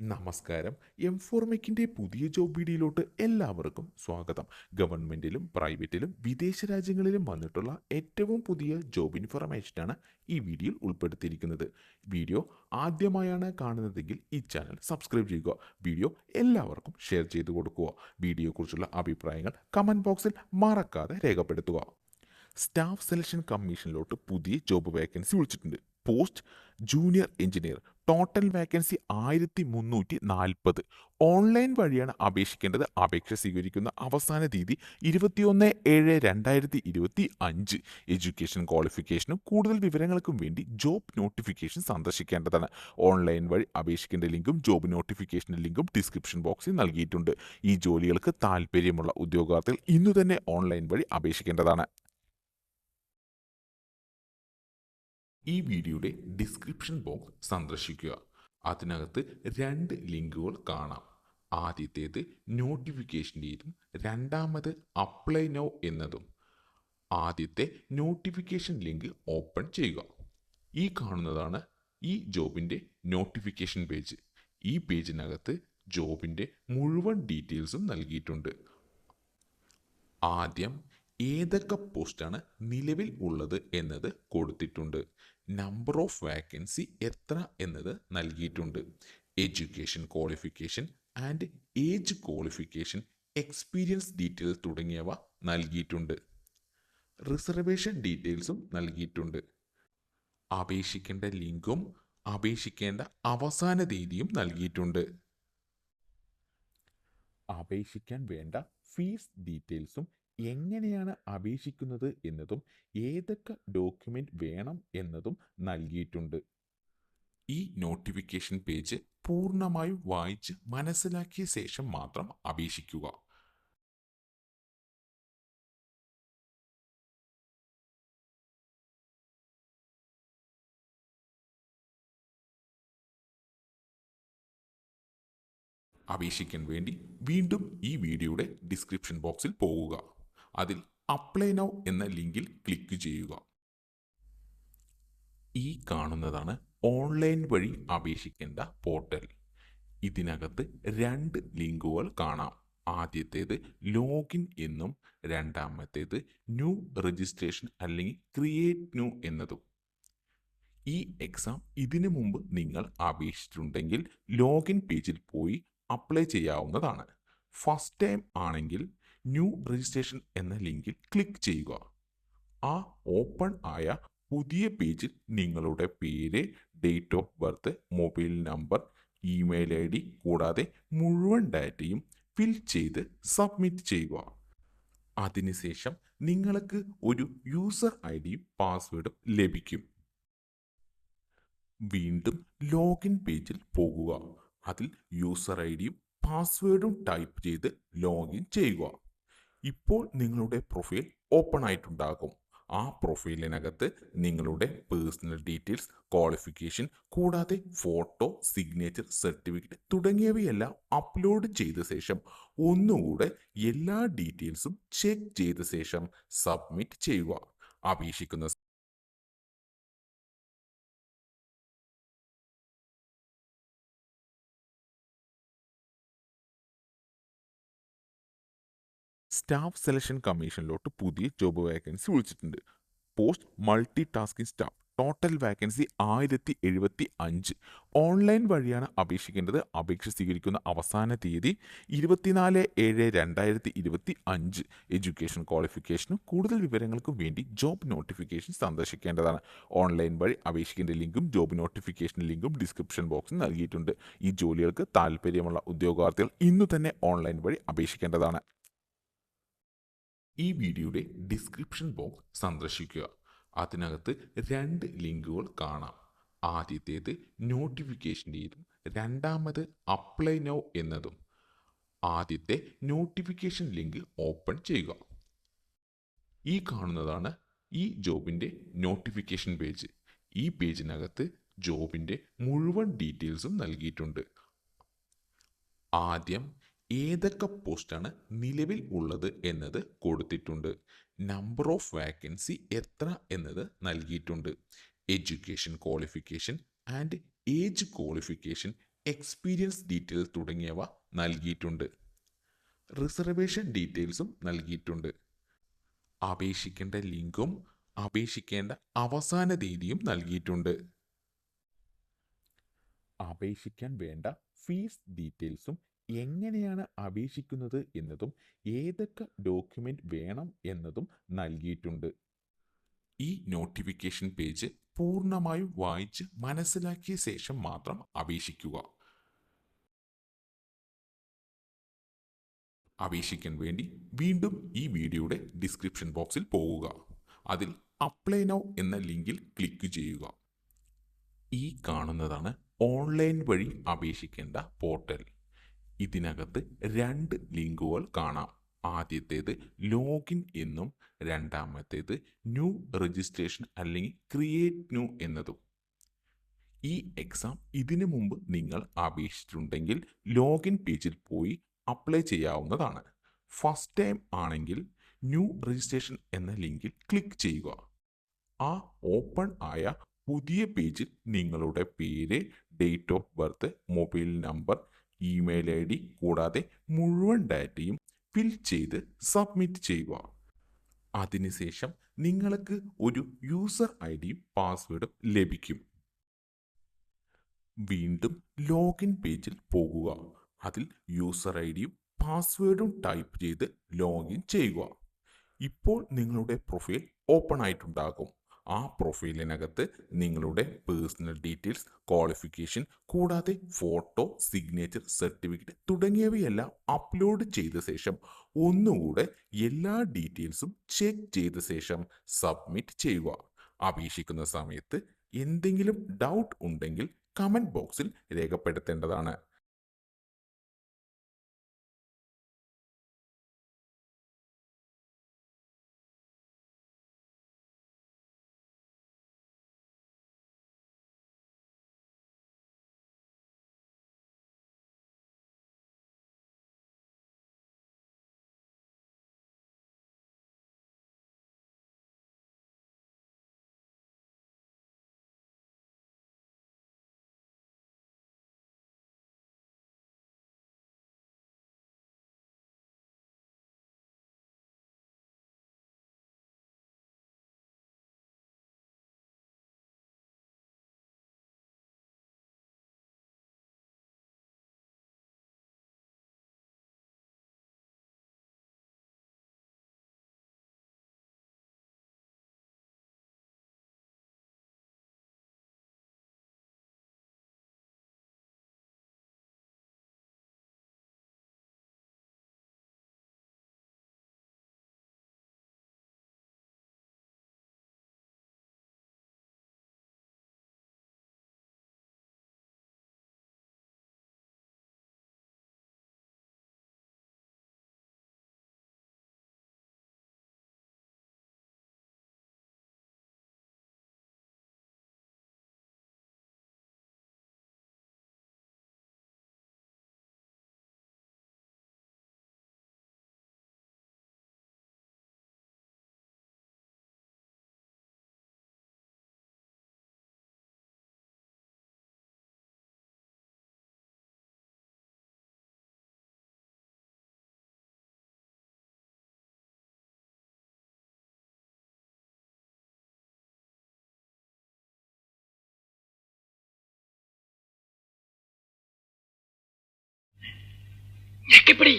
നമസ്കാരം. എംഫോർമെക്കിന്റെ പുതിയ ജോബ് വീഡിയോയിലോട്ട് എല്ലാവർക്കും സ്വാഗതം. ഗവൺമെന്റിലും പ്രൈവറ്റിലും വിദേശ രാജ്യങ്ങളിലും വന്നിട്ടുള്ള ഏറ്റവും പുതിയ ജോബ് ഇൻഫർമേഷനാണ് ഈ വീഡിയോയിൽ ഉൾപ്പെടുത്തിയിരിക്കുന്നത്. വീഡിയോ ആദ്യമായാണ് കാണുന്നതെങ്കിൽ ഈ ചാനൽ സബ്സ്ക്രൈബ് ചെയ്യുക. വീഡിയോ എല്ലാവർക്കും ഷെയർ ചെയ്തു കൊടുക്കുക. വീഡിയോയെക്കുറിച്ചുള്ള അഭിപ്രായങ്ങൾ കമന്റ് ബോക്സിൽ മറക്കാതെ രേഖപ്പെടുത്തുക. സ്റ്റാഫ് സെലക്ഷൻ കമ്മീഷനിലോട്ട് പുതിയ ജോബ് വേക്കൻസി വിളിച്ചിട്ടുണ്ട്. Post junior engineer. Total vacancy 1340. Online വഴിയാണ് അപേക്ഷിക്കേണ്ടത്. അപേക്ഷ സ്വീകരിക്കുന്ന അവസാന തീയതി 21/7/2025. എഡ്യൂക്കേഷൻ ക്വാളിഫിക്കേഷനും കൂടുതൽ വിവരങ്ങൾക്കും വേണ്ടി ജോബ് നോട്ടിഫിക്കേഷൻ സന്ദർശിക്കേണ്ടതാണ്. ഓൺലൈൻ വഴി അപേക്ഷിക്കേണ്ട ലിങ്കും ജോബ് നോട്ടിഫിക്കേഷൻ്റെ ലിങ്കും ഡിസ്ക്രിപ്ഷൻ ബോക്സിൽ നൽകിയിട്ടുണ്ട്. ഈ ജോലികൾക്ക് താൽപ്പര്യമുള്ള ഉദ്യോഗാർത്ഥികൾ ഇന്നു തന്നെ ഓൺലൈൻ വഴി അപേക്ഷിക്കേണ്ടതാണ്. ഈ വീഡിയോയുടെ ഡിസ്ക്രിപ്ഷൻ ബോക്സ് സന്ദർശിക്കുക. അതിനകത്ത് 2 ലിങ്കുകൾ കാണാം. ആദ്യത്തേത് നോട്ടിഫിക്കേഷൻ്റെതും രണ്ടാമത് അപ്ലൈ നൗ എന്നതും. ആദ്യത്തെ നോട്ടിഫിക്കേഷൻ ലിങ്ക് ഓപ്പൺ ചെയ്യുക. ഈ കാണുന്നതാണ് ഈ ജോബിൻ്റെ നോട്ടിഫിക്കേഷൻ പേജ്. ഈ പേജിനകത്ത് ജോബിൻ്റെ മുഴുവൻ ഡീറ്റെയിൽസും നൽകിയിട്ടുണ്ട്. ആദ്യം ഏതൊക്കെ പോസ്റ്റാണ് നിലവിൽ ഉള്ളത് എന്നത് കൊടുത്തിട്ടുണ്ട്. നമ്പർ ഓഫ് വാക്കൻസി എത്ര എന്നത് നൽകിയിട്ടുണ്ട്. Education qualification and age qualification, experience details തുടങ്ങിയവ നൽകിയിട്ടുണ്ട്. റിസർവേഷൻ ഡീറ്റെയിൽസും നൽകിയിട്ടുണ്ട്. അപേക്ഷിക്കേണ്ട ലിങ്കും അപേക്ഷിക്കേണ്ട അവസാന തീയതിയും നൽകിയിട്ടുണ്ട്. അപേക്ഷിക്കാൻ വേണ്ട ഫീസ് ഡീറ്റെയിൽസും എങ്ങനെയാണ് അപേക്ഷിക്കുന്നത് എന്നതും ഏതൊക്കെ ഡോക്യുമെൻ്റ് വേണം എന്നതും നൽകിയിട്ടുണ്ട്. ഈ നോട്ടിഫിക്കേഷൻ പേജ് പൂർണ്ണമായും വായിച്ച് മനസ്സിലാക്കിയ ശേഷം മാത്രം അപേക്ഷിക്കുക. അപേക്ഷിക്കാൻ വേണ്ടി വീണ്ടും ഈ വീഡിയോയുടെ ഡിസ്ക്രിപ്ഷൻ ബോക്സിൽ പോകുക. അതിൽ അപ്ലൈ നൗ എന്ന ലിങ്കിൽ ക്ലിക്ക് ചെയ്യുക. ഈ കാണുന്നതാണ് ഓൺലൈൻ വഴി അപേക്ഷിക്കേണ്ട പോർട്ടൽ. ഇതിനകത്ത് 2 ലിങ്കുകൾ കാണാം. ആദ്യത്തേത് ലോഗിൻ എന്നും രണ്ടാമത്തേത് ന്യൂ രജിസ്ട്രേഷൻ അല്ലെങ്കിൽ ക്രിയേറ്റ് ന്യൂ എന്നതും. ഈ എക്സാം ഇതിനു മുമ്പ് നിങ്ങൾ അപേക്ഷിച്ചിട്ടുണ്ടെങ്കിൽ ലോഗിൻ പേജിൽ പോയി അപ്ലൈ ചെയ്യാവുന്നതാണ്. ഫസ്റ്റ് ടൈം ആണെങ്കിൽ ന്യൂ രജിസ്ട്രേഷൻ എന്ന ലിങ്കിൽ ക്ലിക്ക് ചെയ്യുക. ആ ഓപ്പൺ ആയ പുതിയ പേജിൽ നിങ്ങളുടെ പേര്, date of birth, mobile number, email ID കൂടാതെ മുഴുവൻ ഡാറ്റയും ഫിൽ ചെയ്ത് സബ്മിറ്റ് ചെയ്യുക. അതിനുശേഷം നിങ്ങൾക്ക് ഒരു യൂസർ ഐഡിയും പാസ്വേഡും ലഭിക്കും. വീണ്ടും ലോഗിൻ പേജിൽ പോകുക. അതിൽ യൂസർ ഐഡിയും പാസ്വേഡും ടൈപ്പ് ചെയ്ത് ലോഗിൻ ചെയ്യുക. ഇപ്പോൾ നിങ്ങളുടെ പ്രൊഫൈൽ ഓപ്പൺ ആയിട്ടുണ്ടാകും. ആ പ്രൊഫൈലിനകത്ത് നിങ്ങളുടെ പേഴ്സണൽ ഡീറ്റെയിൽസ്, ക്വാളിഫിക്കേഷൻ കൂടാതെ ഫോട്ടോ, സിഗ്നേച്ചർ, സർട്ടിഫിക്കറ്റ് തുടങ്ങിയവയെല്ലാം അപ്ലോഡ് ചെയ്ത ശേഷം ഒന്നുകൂടെ എല്ലാ ഡീറ്റെയിൽസും ചെക്ക് ചെയ്ത ശേഷം സബ്മിറ്റ് ചെയ്യുക. അപേക്ഷിക്കുന്ന സ്റ്റാഫ് സെലക്ഷൻ കമ്മീഷനിലോട്ട് പുതിയ ജോബ് വേക്കൻസി വിളിച്ചിട്ടുണ്ട്. Post multi tasking staff. Total vacancy 1075. Online വഴിയാണ് അപേക്ഷിക്കേണ്ടത്. അപേക്ഷ സ്വീകരിക്കുന്ന അവസാന തീയതി 24/7/2025. എഡ്യൂക്കേഷൻ ക്വാളിഫിക്കേഷനും കൂടുതൽ വിവരങ്ങൾക്കും വേണ്ടി ജോബ് നോട്ടിഫിക്കേഷൻ സന്ദർശിക്കേണ്ടതാണ്. ഓൺലൈൻ വഴി അപേക്ഷിക്കേണ്ട ലിങ്കും ജോബ് നോട്ടിഫിക്കേഷൻ ലിങ്കും ഡിസ്ക്രിപ്ഷൻ ബോക്സിൽ നൽകിയിട്ടുണ്ട്. ഈ ജോലികൾക്ക് താൽപ്പര്യമുള്ള ഉദ്യോഗാർത്ഥികൾ ഇന്നു തന്നെ ഓൺലൈൻ വഴി അപേക്ഷിക്കേണ്ടതാണ്. ഈ വീഡിയോയുടെ ഡിസ്ക്രിപ്ഷൻ ബോക്സ് സന്ദർശിക്കുക. അതിനകത്ത് 2 ലിങ്കുകൾ കാണാം. ആദ്യത്തേത് നോട്ടിഫിക്കേഷൻ്റെതും രണ്ടാമത് അപ്ലൈ നൗ എന്നതും. ആദ്യത്തെ നോട്ടിഫിക്കേഷൻ ലിങ്ക് ഓപ്പൺ ചെയ്യുക. ഈ കാണുന്നതാണ് ഈ ജോബിൻ്റെ നോട്ടിഫിക്കേഷൻ പേജ്. ഈ പേജിനകത്ത് ജോബിൻ്റെ മുഴുവൻ ഡീറ്റെയിൽസും നൽകിയിട്ടുണ്ട്. ആദ്യം ഏതൊക്കെ പോസ്റ്റാണ് നിലവിൽ ഉള്ളത് എന്നത് കൊടുത്തിട്ടുണ്ട്. നമ്പർ ഓഫ് വാക്കൻസി എത്ര എന്നത് നൽകിയിട്ടുണ്ട്. Education qualification and age qualification, experience details തുടങ്ങിയവ നൽകിയിട്ടുണ്ട്. റിസർവേഷൻ ഡീറ്റെയിൽസും നൽകിയിട്ടുണ്ട്. അപേക്ഷിക്കേണ്ട ലിങ്കും അപേക്ഷിക്കേണ്ട അവസാന തീയതിയും നൽകിയിട്ടുണ്ട്. അപേക്ഷിക്കാൻ വേണ്ട ഫീസ് ഡീറ്റെയിൽസും എങ്ങനെയാണ് അപേക്ഷിക്കുന്നത് എന്നതും ഏതൊക്കെ ഡോക്യുമെന്റ് വേണം എന്നതും നൽകിയിട്ടുണ്ട്. ഈ നോട്ടിഫിക്കേഷൻ പേജ് പൂർണ്ണമായും വായിച്ച് മനസ്സിലാക്കിയ ശേഷം മാത്രം അപേക്ഷിക്കുക. അപേക്ഷിക്കാൻ വേണ്ടി വീണ്ടും ഈ വീഡിയോയുടെ ഡിസ്ക്രിപ്ഷൻ ബോക്സിൽ പോകുക. അതിൽ അപ്ലൈ നൗ എന്ന ലിങ്കിൽ ക്ലിക്ക് ചെയ്യുക. ഈ കാണുന്നതാണ് ഓൺലൈൻ വഴി അപേക്ഷിക്കേണ്ട പോർട്ടൽ. ഇതിനകത്ത് രണ്ട് ലിങ്കുകൾ കാണാം. ആദ്യത്തേത് ലോഗിൻ എന്നും രണ്ടാമത്തേത് ന്യൂ രജിസ്ട്രേഷൻ അല്ലെങ്കിൽ ക്രിയേറ്റ് ന്യൂ എന്നതും. ഈ എക്സാം ഇതിനു മുമ്പ് നിങ്ങൾ അപേക്ഷിച്ചിട്ടുണ്ടെങ്കിൽ ലോഗിൻ പേജിൽ പോയി അപ്ലൈ ചെയ്യാവുന്നതാണ്. ഫസ്റ്റ് ടൈം ആണെങ്കിൽ ന്യൂ രജിസ്ട്രേഷൻ എന്ന ലിങ്കിൽ ക്ലിക്ക് ചെയ്യുക. ആ ഓപ്പൺ ആയ പുതിയ പേജിൽ നിങ്ങളുടെ പേര്, date of birth, mobile number, email I D കൂടാതെ മുഴുവൻ ഡാറ്റയും ഫിൽ ചെയ്ത് സബ്മിറ്റ് ചെയ്യുക. അതിനുശേഷം നിങ്ങൾക്ക് ഒരു യൂസർ ഐ ഡിയും പാസ്വേഡും ലഭിക്കും. വീണ്ടും ലോഗിൻ പേജിൽ പോകുക. അതിൽ യൂസർ ഐ ഡിയും പാസ്വേഡും ടൈപ്പ് ചെയ്ത് ലോഗിൻ ചെയ്യുക. ഇപ്പോൾ നിങ്ങളുടെ പ്രൊഫൈൽ ഓപ്പൺ ആയിട്ടുണ്ടാകും. ആ പ്രൊഫൈലിനകത്ത് നിങ്ങളുടെ പേഴ്സണൽ ഡീറ്റെയിൽസ്, ക്വാളിഫിക്കേഷൻ കൂടാതെ ഫോട്ടോ, സിഗ്നേച്ചർ, സർട്ടിഫിക്കറ്റ് തുടങ്ങിയവയെല്ലാം അപ്ലോഡ് ചെയ്ത ശേഷം ഒന്നുകൂടെ എല്ലാ ഡീറ്റെയിൽസും ചെക്ക് ചെയ്ത ശേഷം സബ്മിറ്റ് ചെയ്യുക. അപേക്ഷിക്കുന്ന സമയത്ത് എന്തെങ്കിലും ഡൗട്ട് ഉണ്ടെങ്കിൽ കമന്റ് ബോക്സിൽ രേഖപ്പെടുത്തേണ്ടതാണ്. ഞെക്കിപ്പിടി